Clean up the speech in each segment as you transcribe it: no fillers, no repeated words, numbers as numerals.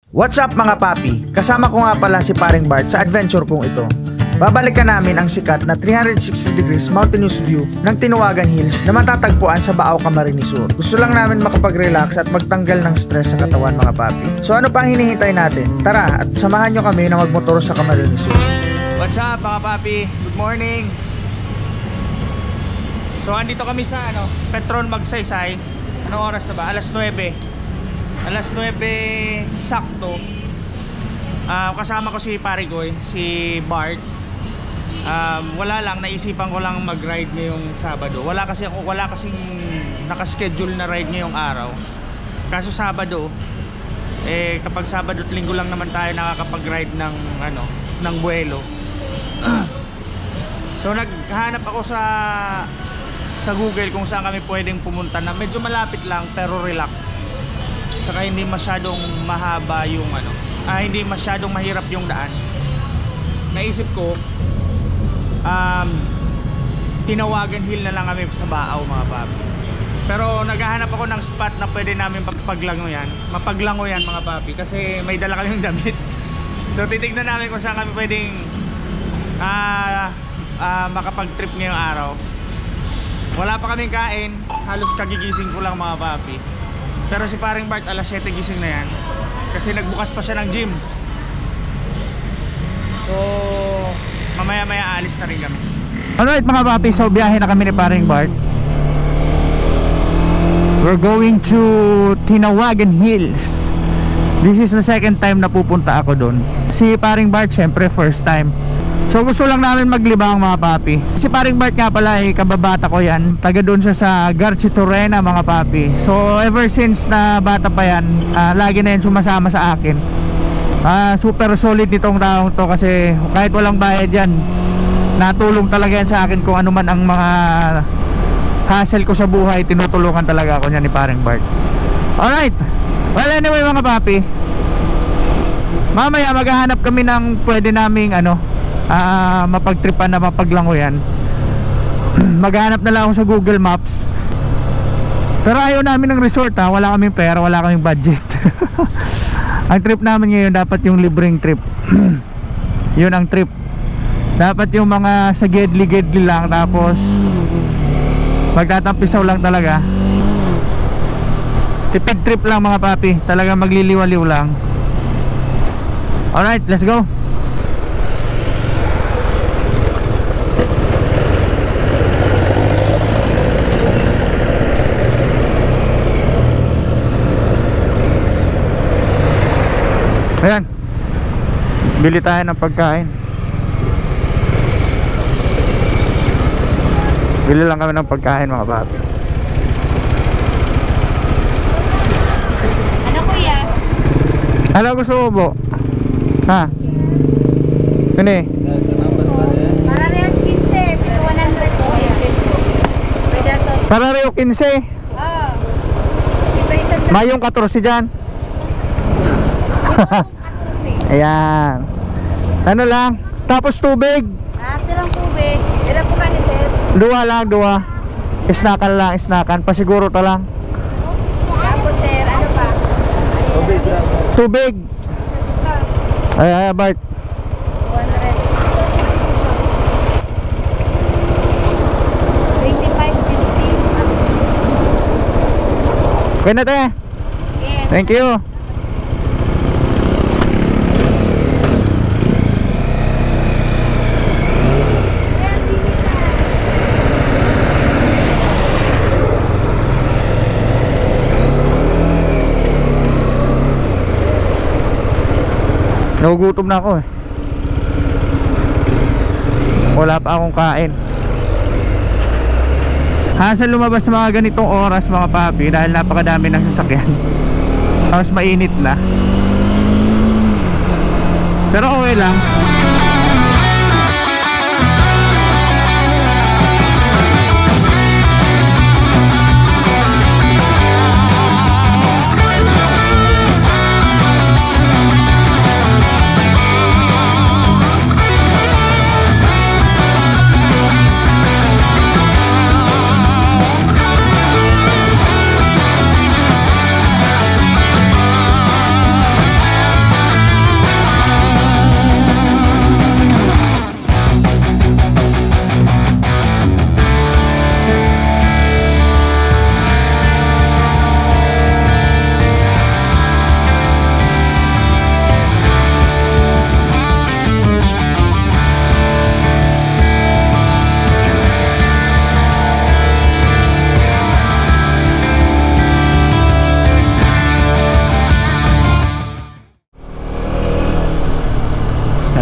What's up mga papi? Kasama ko nga pala si Paring Bart sa adventure kong ito. Babalikan namin ang sikat na 360 degrees mountainous view ng Tinawagan Hills na matatagpuan sa Baaw, Camarines Sur. Gusto lang namin makapag-relax at magtanggal ng stress sa katawan mga papi. So ano pa ang hinihintay natin? Tara at samahan nyo kami na magmotor sa Camarines Sur. What's up mga papi? Good morning! So andito kami sa Petron Magsaysay. Anong oras na ba? Alas 9. Alas 9 sakto. Kasama ko si Parigoy, si Bart. Wala lang, naisipan ko lang mag-ride ngayong Sabado. Wala kasing nakaschedule na ride ngayong araw. Kaso Sabado, kapag Sabado at Linggo lang naman tayo nakakapag-ride ng buwelo. So naghanap ako sa Google kung saan kami pwedeng pumunta na medyo malapit lang pero relax. Saka hindi masyadong mahaba yung hindi masyadong mahirap yung daan. Naisip ko Tinawagan Hill na lang kami sa Baaw mga papi. Pero naghahanap ako ng spot na pwede namin mapaglangoyan mga papi, kasi may dala kaming damit. So titignan namin kung saan kami pwedeng makapag-trip ngayong araw. Wala pa kaming kain, halos kagigising ko lang mga papi. Pero si Paring Bart alas 7 gising na yan kasi nagbukas pa siya ng gym. So mamaya-maya alis na rin kami. Alright mga papi, so biyahe na kami ni Paring Bart. We're going to Tinawagan Hills. This is the second time na pupunta ako doon. Si Paring Bart syempre first time. So gusto lang namin maglibang mga papi. Si Paring Bart nga pala kababata ko yan. Taga doon siya sa Garchitorena mga papi. So ever since na bata pa yan, lagi na yan sumasama sa akin. Super solid nitong taong to kasi kahit walang bayad yan, natulong talaga yan sa akin kung ano man ang mga hassle ko sa buhay. Tinutulungan talaga ako niya ni Paring Bart. Alright, well anyway mga papi, mamaya maghahanap kami ng pwede naming mapagtripan na mapaglangoyan. Maghanap na lang ako sa Google Maps. Pero ayaw namin ng resort wala kaming pera, wala kaming budget. Ang trip namin ngayon dapat yung libreng trip. Yun ang trip. Dapat yung mga sa gedli-gedli lang, tapos magtatampisaw lang talaga. Tipid trip lang mga papi, talaga magliliwaliw lang. Alright, let's go. Ayan, bili tayo ng pagkain. Bili lang kami ng pagkain mga papi. Ano kuya? Ano gusto mo po? Ha? Ano eh? Parehas 15, pero 100 kuya. Parehas 15? Oo. Ito isang Mayong 14 dyan. Ayan. Ano lang? Tapos tubig. Pirang tubig. Ira po ka ni sir. Dua lang, dua. Isnakan lang, isnakan. Pasiguro ta lang. Tapos sir, ano pa? Tubig. Ay, Bart. 100. 25, 50. Okay na te. Yes. Thank you. Nagugutom na ako wala pa akong kain. Hassle lumabas sa mga ganitong oras mga papi dahil napakadami ng sasakyan. Tapos mainit na. Pero okay lang.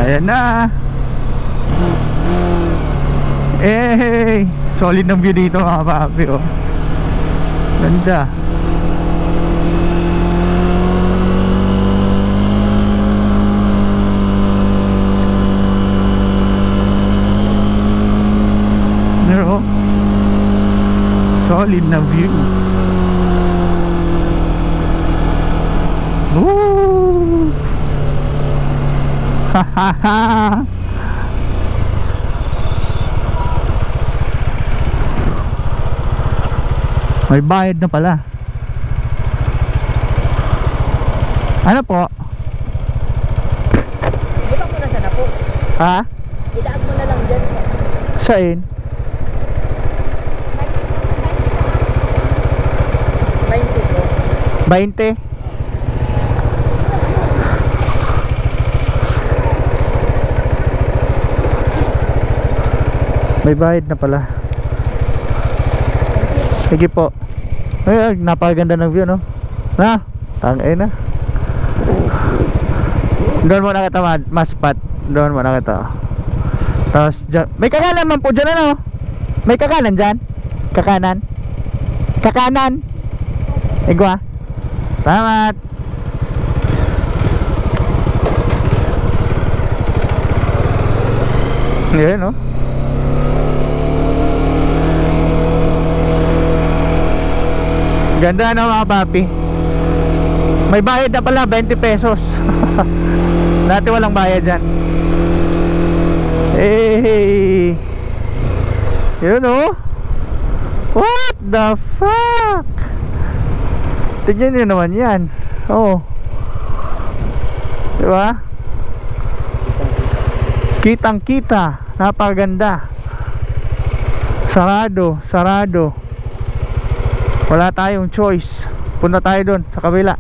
Ayan na. Eh, solid ng view dito mga papi, oh. Ganda. Pero solid na view. Woo! Ha ha ha. May bayad na pala. Ano po? Ilang mo na sana po. Ha? Ilaag mo na lang dyan. Saan? 20 po. 20? May bayad na pala. Sige po. Ay, napakaganda ng view, no? Na, tangay na. Doon muna kita, maspat. Doon muna kita. Tapos dyan, may kakanan man po dyan, ano? May kakanan dyan? Kakanan? Kakanan? Igwa. Salamat. Yan, no? Ganda na mga papi. May bayad na pala, 20 pesos. Dati walang bayad dyan. Hey, yun oh. What the fuck? Tignan nyo naman yan. Oh, diba? Kitang kita. Napakaganda. Sarado, sarado. Wala tayong choice. Punta tayo doon sa kabila.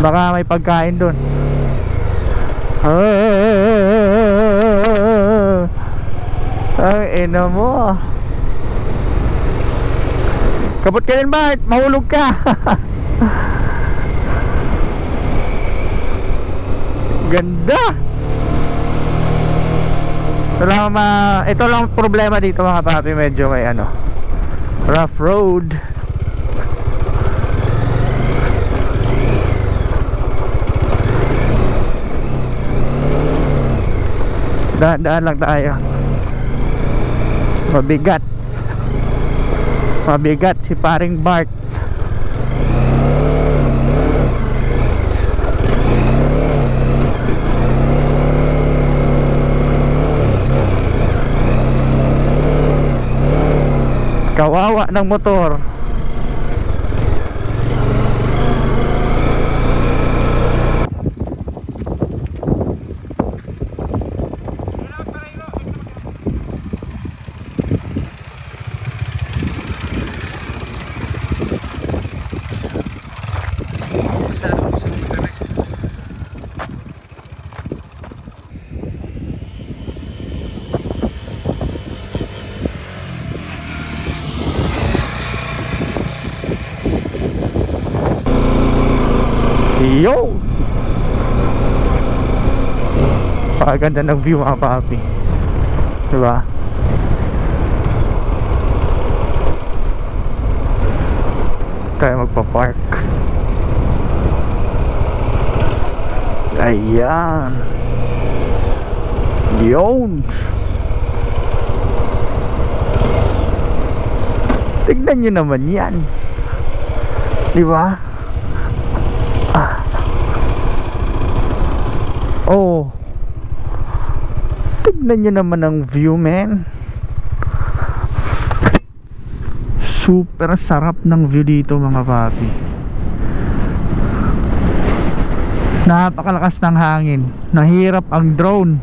Baka may pagkain doon. Ang ina mo. Kabot ka din, Bart. Mahulog ka. Ganda. Ito lang problema dito mga papi. Medyo may ano, rough road. Daan lang tayo. Mabigat. Mabigat si paring Bart. Kawawa ng motor. Yo! Paganda ng view mga papi. Diba? Tayo magpa-park. Ayan. Yun! Tignan nyo naman yan. Diba? Oh, tignan nyo naman ang view, man. Super sarap ng view dito mga papi. Napakalakas ng hangin. Nahirap ang drone.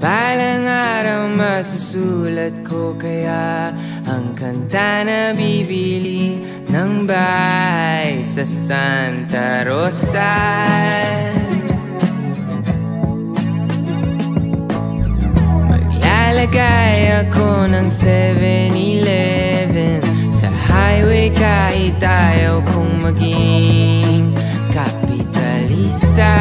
Balang araw masusulat ko kaya ang kanta na bibili ng bahay sa Santa Rosa. Maglalagay ako ng 7-Eleven sa highway kahit ayaw kong maging kapitalista.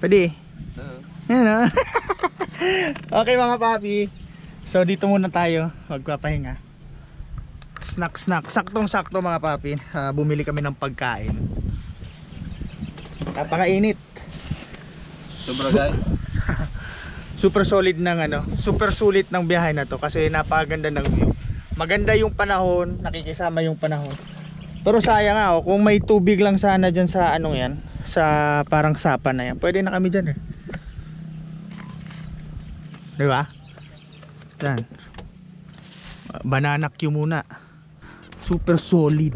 Pwede. Yan o. Okay mga papi. So dito muna tayo magpapahinga. Snack. Saktong sakto mga papi. Bumili kami ng pagkain. Napakainit. Sobra guys. Super solid ng super sulit ng biyahe na to kasi napakaganda ng view. Maganda yung panahon, nakikisama yung panahon. Pero sayang nga kung may tubig lang sana diyan sa yan, sa parang sapa na yan. Pwede na kami diyan eh. 'Di ba? Yan. Banana Q muna. Super solid.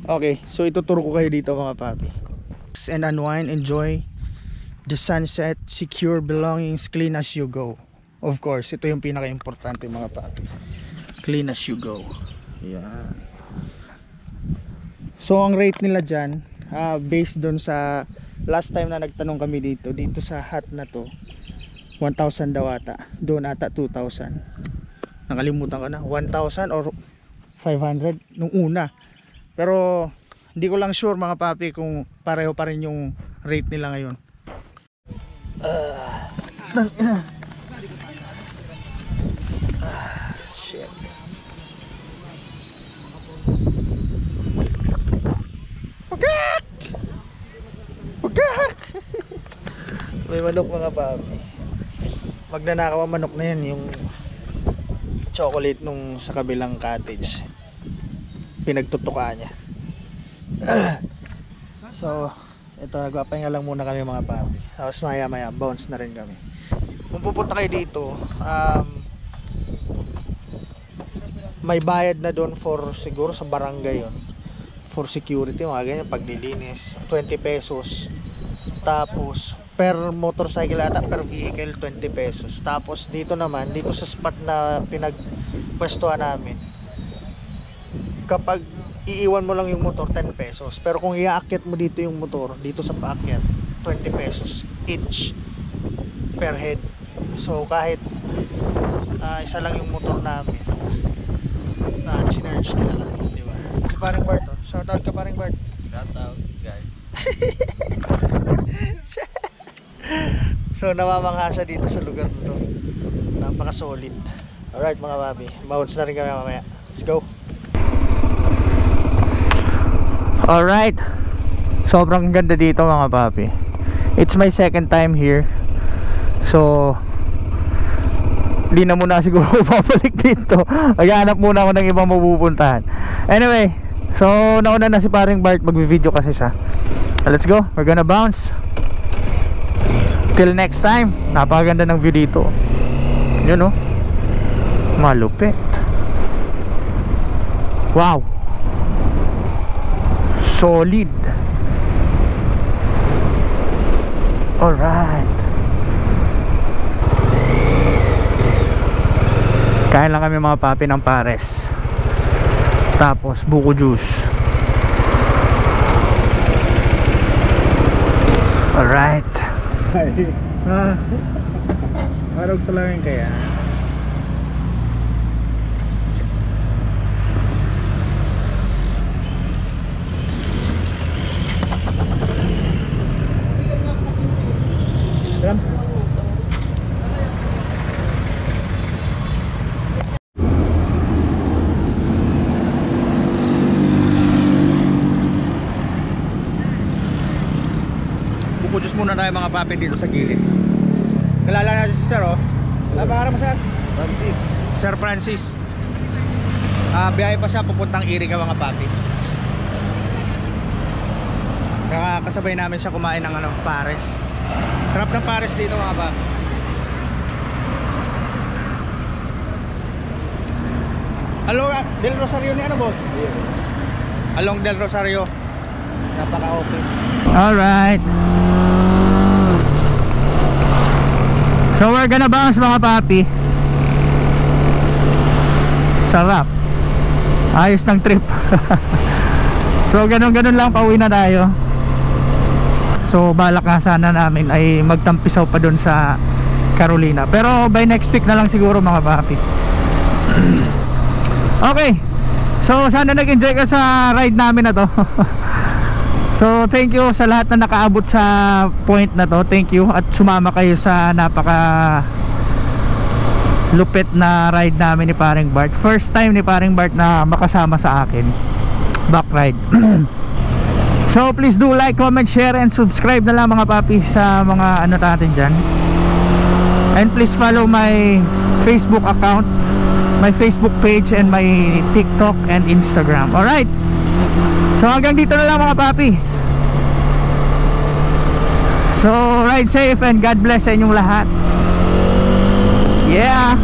Okay, so ituturo ko kayo dito mga papi. And unwind, enjoy the sunset, secure belongings, clean as you go. Of course, ito yung pinaka-importante mga papi. Clean as you go. Yeah. So ang rate nila dyan, based doon sa last time na nagtanong kami dito sa hut na to, 1,000 daw ata. Doon ata 2,000. Nakalimutan ko na, 1,000 or 500 nung una. Pero hindi ko lang sure mga papi kung pareho pa rin yung rate nila ngayon. Shit. Pagkak! May manok mga papi. Magnanakaw ang manok na yan, yung chocolate nung sa kabilang cottage. Pinagtutuka niya. So ito, nagpapahinga lang muna kami mga papi. Tapos maya bounce na rin kami. Kung pupunta kayo dito, may bayad na doon for siguro sa barangay yon, for security, mga ganyan, paglilinis, 20 pesos. Tapos per motorcycle ata, per vehicle 20 pesos. Tapos dito naman, dito sa spot na pinagpwestuhan namin, kapag iiwan mo lang yung motor, 10 pesos. Pero kung iaakyat mo dito yung motor, dito sa paakyat, 20 pesos each per head. So kahit isa lang yung motor namin, sinerge nila kami, di ba? Si paring Bart, shoutout ka paring Bart. Shoutout guys. So namamangha siya dito sa lugar na to. Napaka solid. Alright mga papi, bounce na rin kami mamaya. Let's go. Alright, sobrang ganda dito mga papi. It's my second time here. So di na muna siguro babalik dito. Maghanap muna ako ng ibang mapupuntahan. Anyway, so nauna na si paring Bart, magvi-video kasi siya. Let's go, we're gonna bounce. Till next time. Napakaganda ng view dito. Yun malupit. Wow, solid. Alright, kain lang kami mga papi ng pares, tapos buko juice. Alright. Marog talaga kaya. Buko-juice muna tayo mga papi dito sa gilid. Kilala natin si Sir Napakara mo Sir? Francis. Sir Francis. Biyahe pa siya pupuntang Iriga mga papi. Kasabay namin siya kumain ng pares. Sarap ng pares dito mga papi. Along Del Rosario ni boss? Along Del Rosario. Napaka-okay. Alright, so we're gonna bounce mga papi. Sarap. Ayos ng trip. So ganun lang, pauwi na tayo. So balak nga sana namin ay magtampisaw pa dun sa Carolina, pero by next week na lang siguro mga papi. Okay, so sana nag-enjoy ka sa ride namin na to. So So thank you sa lahat na nakaabot sa point na to. Thank you at sumama kayo sa napaka lupit na ride namin ni Paring Bart. First time ni Paring Bart na makasama sa akin, back ride. So please do like, comment, share and subscribe na lang mga papi sa mga ano natin dyan. And please follow my Facebook account, my Facebook page and my TikTok and Instagram. Alright, so hanggang dito na lang mga papi. So ride safe and God bless sa inyong lahat. Yeah.